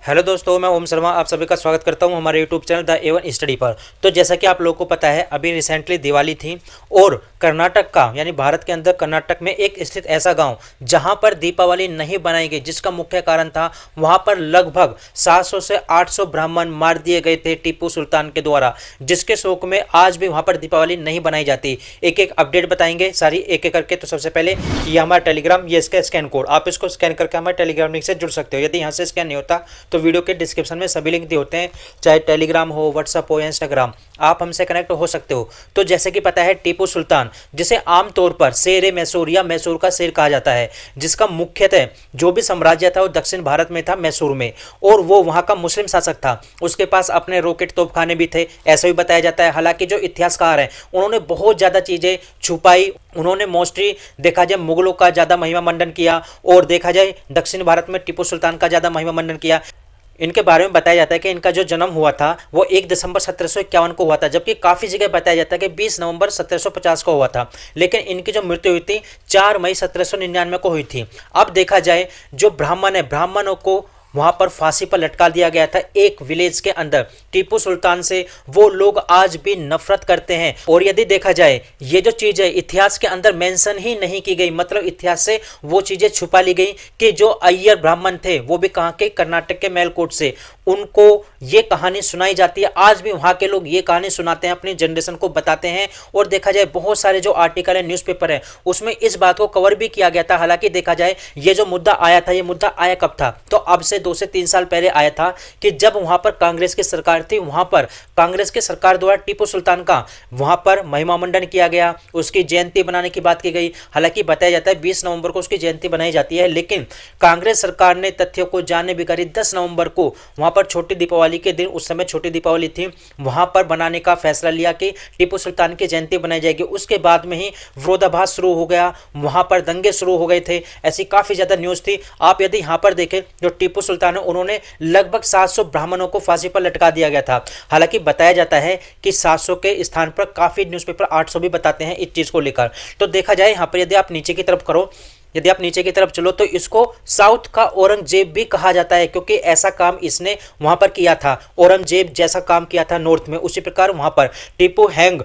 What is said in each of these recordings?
Hello दोस्तों, मैं ओम शर्मा आप सभी का स्वागत करता हूं हमारे YouTube channel the A1 study पर। तो जैसा कि आप लोगों को पता है, अभी रिसेंटली दिवाली थी और कर्नाटक का यानी भारत के अंदर कर्नाटक में एक स्थित ऐसा गांव जहां पर दीपावली नहीं बनाई गई, जिसका मुख्य कारण था वहां पर लगभग 700 से 800 ब्राह्मण मार दिए गए थे टीपू सुल्तान के द्वारा, जिसके शोक में आज भी वहां पर दीपावली नहीं बनाई जाती। एक एक अपडेट बताएंगे सारी एक एक करके। तो सबसे पहले ये हमारा टेलीग्राम, ये इसका स्कैन कोड, आप इसको स्कैन करके हमारे टेलीग्राम लिंक से जुड़ सकते हो। यदि यहाँ से स्कैन नहीं होता तो वीडियो के डिस्क्रिप्शन में सभी लिंक दिए होते हैं, चाहे टेलीग्राम हो, व्हाट्सअप हो या इंस्टाग्राम, आप हमसे कनेक्ट हो सकते हो। तो जैसे कि पता है, टीपू सुल्तान जिसे आमतौर पर शेर मैसूर या मैसूर का शेर कहा जाता है, जिसका मुख्यतः जो भी साम्राज्य था वो दक्षिण भारत में था, मैसूर में, और वो वहां का मुस्लिम शासक था। उसके पास अपने रॉकेट तोपखाने भी थे, ऐसा भी बताया जाता है। हालांकि जो इतिहासकार हैं उन्होंने बहुत ज़्यादा चीज़ें छुपाई। उन्होंने मोस्टली देखा जाए मुगलों का ज़्यादा महिमा मंडन किया और देखा जाए दक्षिण भारत में टीपू सुल्तान का ज़्यादा महिमा मंडन किया। इनके बारे में बताया जाता है कि इनका जो जन्म हुआ था वो 1 दिसंबर 1751 को हुआ था, जबकि काफ़ी जगह बताया जाता है कि 20 नवंबर 1750 को हुआ था। लेकिन इनकी जो मृत्यु हुई थी 4 मई 1799 को हुई थी। अब देखा जाए, जो ब्राह्मण है, ब्राह्मणों को वहां पर फांसी पर लटका दिया गया था एक विलेज के अंदर। टीपू सुल्तान से वो लोग आज भी नफरत करते हैं। और यदि देखा जाए, ये जो चीज़ है इतिहास के अंदर मेंशन ही नहीं की गई, मतलब इतिहास से वो चीज़ें छुपा ली गई कि जो अय्यर ब्राह्मण थे, वो भी कहाँ के, कर्नाटक के मेलकोट से, उनको ये कहानी सुनाई जाती है। आज भी वहाँ के लोग ये कहानी सुनाते हैं, अपनी जनरेशन को बताते हैं। और देखा जाए, बहुत सारे जो आर्टिकल है, न्यूज़पेपर है, उसमें इस बात को कवर भी किया गया था। हालांकि देखा जाए, ये जो मुद्दा आया था, ये मुद्दा आया कब था, तो अब से 2 से 3 साल पहले आया था, कि जब वहां पर कांग्रेस की सरकार थी, वहां पर कांग्रेस की सरकार द्वारा टीपू सुल्तान का वहां पर महिमा मंडन किया गया, उसकी जयंती बनाने की बात की गई। हालांकि बताया जाता है 20 नवंबर को उसकी जयंती बनाई जाती है, लेकिन कांग्रेस सरकार ने तथ्यों को जानने बिगाड़ी 10 नवंबर को वहां पर छोटी दीपावली के दिन, उस समय छोटी दीपावली थी, वहां पर बनाने का फैसला लिया कि टीपू सुल्तान की जयंती बनाई जाएगी। उसके बाद में ही विरोधाभास शुरू हो गया, वहां पर दंगे शुरू हो गए थे, ऐसी काफी ज्यादा न्यूज थी। आप यदि यहां पर देखें, जो टीपू सुल्तान है, उन्होंने लगभग 700 ब्राह्मणों को फांसी पर लटका दिया गया था। हालांकि बताया जाता है कि 700 के स्थान पर काफी न्यूज़पेपर 800 भी बताते हैं इस चीज को लेकर। तो देखा जाए, यहां पर यदि आप नीचे की तरफ करो, यदि आप नीचे की तरफ चलो, तो इसको साउथ का औरंगजेब भी कहा जाता है, क्योंकि ऐसा काम इसने वहां पर किया था। औरंगजेब जैसा काम किया था नॉर्थ में, उसी प्रकार वहां पर टीपू हैंग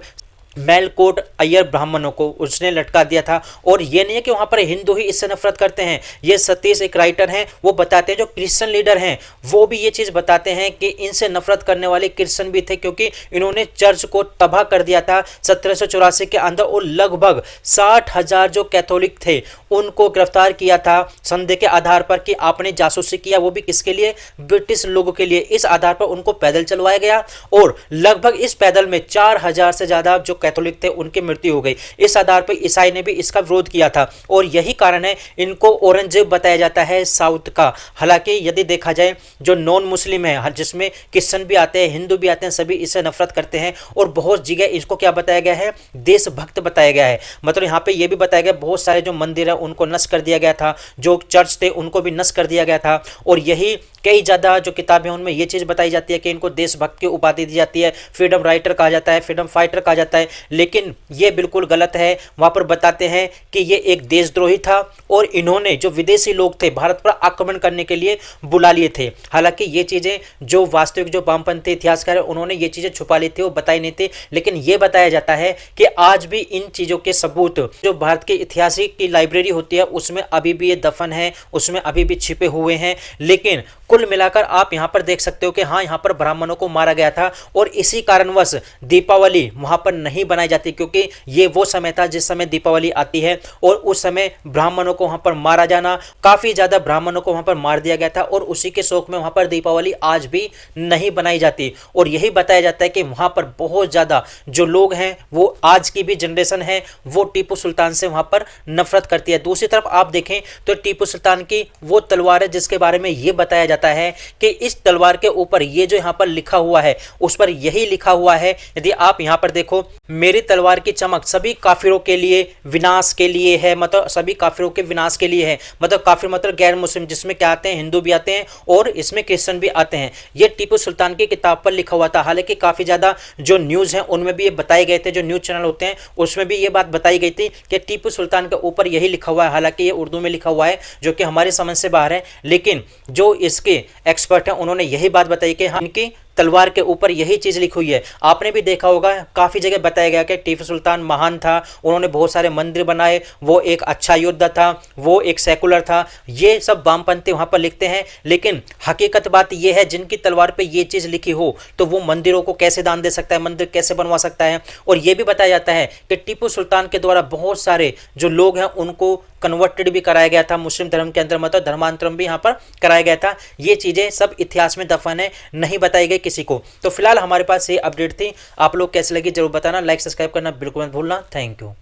मेलकोट अय्यर ब्राह्मणों को उसने लटका दिया था। और ये नहीं है कि वहां पर हिंदू ही इससे नफरत करते हैं। ये सतीश एक राइटर हैं, वो बताते हैं, जो क्रिश्चियन लीडर हैं वो भी ये चीज़ बताते हैं कि इनसे नफरत करने वाले क्रिश्चियन भी थे, क्योंकि इन्होंने चर्च को तबाह कर दिया था 1784 के अंदर। और लगभग 60,000 जो कैथोलिक थे उनको गिरफ्तार किया था संदेह के आधार पर कि आपने जासूसी किया, वो भी किसके लिए, ब्रिटिश लोगों के लिए। इस आधार पर उनको पैदल चलवाया गया और लगभग इस पैदल में 4,000 से ज्यादा जो कैथोलिक थे उनकी मृत्यु हो गई। इस आधार पर ईसाई ने भी इसका विरोध किया था, और यही कारण है इनको औरंगजेब बताया जाता है साउथ का। हालांकि यदि देखा जाए, जो नॉन मुस्लिम है, जिसमें क्रिश्चियन भी आते हैं, हिंदू भी आते हैं, सभी इससे नफरत करते हैं। और बहुत जगह इसको क्या बताया गया है, देशभक्त बताया गया है। मतलब यहाँ पे ये भी बताया गया, बहुत सारे जो मंदिर है उनको नष्ट कर दिया गया था, जो चर्च थे उनको भी नष्ट कर दिया गया था। और यही कई ज़्यादा जो किताबें हैं उनमें ये चीज़ बताई जाती है कि इनको देशभक्त की उपाधि दी जाती है, फ्रीडम राइटर कहा जाता है, फ्रीडम फाइटर कहा जाता है। लेकिन ये बिल्कुल गलत है। वहाँ पर बताते हैं कि ये एक देशद्रोही था और इन्होंने जो विदेशी लोग थे भारत पर आक्रमण करने के लिए बुला लिए थे। हालांकि ये चीज़ें जो वास्तविक जो वामपंथी इतिहासकार है उन्होंने ये चीज़ें छुपा ली थी, वो बताई नहीं थी। लेकिन ये बताया जाता है कि आज भी इन चीज़ों के सबूत जो भारत के इतिहास की लाइब्रेरी होती है उसमें अभी भी ये दफन है, उसमें अभी भी छिपे हुए हैं। लेकिन कुल मिलाकर आप यहां पर देख सकते हो कि हाँ, यहां पर ब्राह्मणों को मारा गया था और इसी कारणवश दीपावली वहां पर नहीं बनाई जाती, क्योंकि ये वो समय था जिस समय दीपावली आती है। और उस समय ब्राह्मणों को वहां पर मारा जाना, काफी ज्यादा ब्राह्मणों को वहां पर मार दिया गया था, और उसी के शोक में वहां पर दीपावली आज भी नहीं बनाई जाती। और यही बताया जाता है कि वहां पर बहुत ज्यादा जो लोग हैं, वो आज की भी जनरेशन है, वो टीपू सुल्तान से वहां पर नफरत करती है। दूसरी तरफ आप देखें तो टीपू सुल्तान की वो तलवार है जिसके बारे में ये बताया जाता है कि इस तलवार के ऊपर ये जो यहाँ पर लिखा हुआ है, उस पर यही लिखा हुआ है। यदि आप यहाँ पर देखो, मेरी तलवार की चमक सभी काफिरों के लिए विनाश के लिए है, मतलब सभी काफिरों के विनाश के लिए है। मतलब काफिर मतलब गैर मुस्लिम, जिसमें क्या आते हैं, हिंदू भी आते हैं और इसमें क्रिश्चियन भी आते हैं। ये टीपू सुल्तान की किताब पर लिखा हुआ था। हालांकि काफी ज्यादा जो न्यूज है उनमें भी ये बताए गए थे, जो न्यूज चैनल होते हैं उसमें भी ये बात बताई गई थी कि टीपू सुल्तान के ऊपर यही लिखा हुआ है। हालांकि ये उर्दू में लिखा हुआ है जो कि हमारी समझ से बाहर है, लेकिन जो इसके एक्सपर्ट हैं उन्होंने यही बात बताई कि हाँ, इनकी तलवार के ऊपर यही चीज लिखी हुई है। आपने भी देखा होगा काफी जगह बताया गया कि टीपू सुल्तान महान था, उन्होंने बहुत सारे मंदिर बनाए, वो एक अच्छा योद्धा था, वो एक सेकुलर था। ये सब वामपंथी वहां पर लिखते हैं, लेकिन हकीकत बात यह है जिनकी तलवार पे ये चीज लिखी हो तो वो मंदिरों को कैसे दान दे सकता है, मंदिर कैसे बनवा सकता है। और यह भी बताया जाता है कि टीपू सुल्तान के द्वारा बहुत सारे जो लोग हैं उनको कन्वर्टेड भी कराया गया था मुस्लिम धर्म के अंदर, मतलब धर्मांतरण भी यहाँ पर कराया गया था। ये चीजें सब इतिहास में दफन है, नहीं बताई गई किसी को। तो फिलहाल हमारे पास ये अपडेट थी। आप लोग कैसे लगी जरूर बताना, लाइक सब्सक्राइब करना बिल्कुल मत भूलना। Thank you.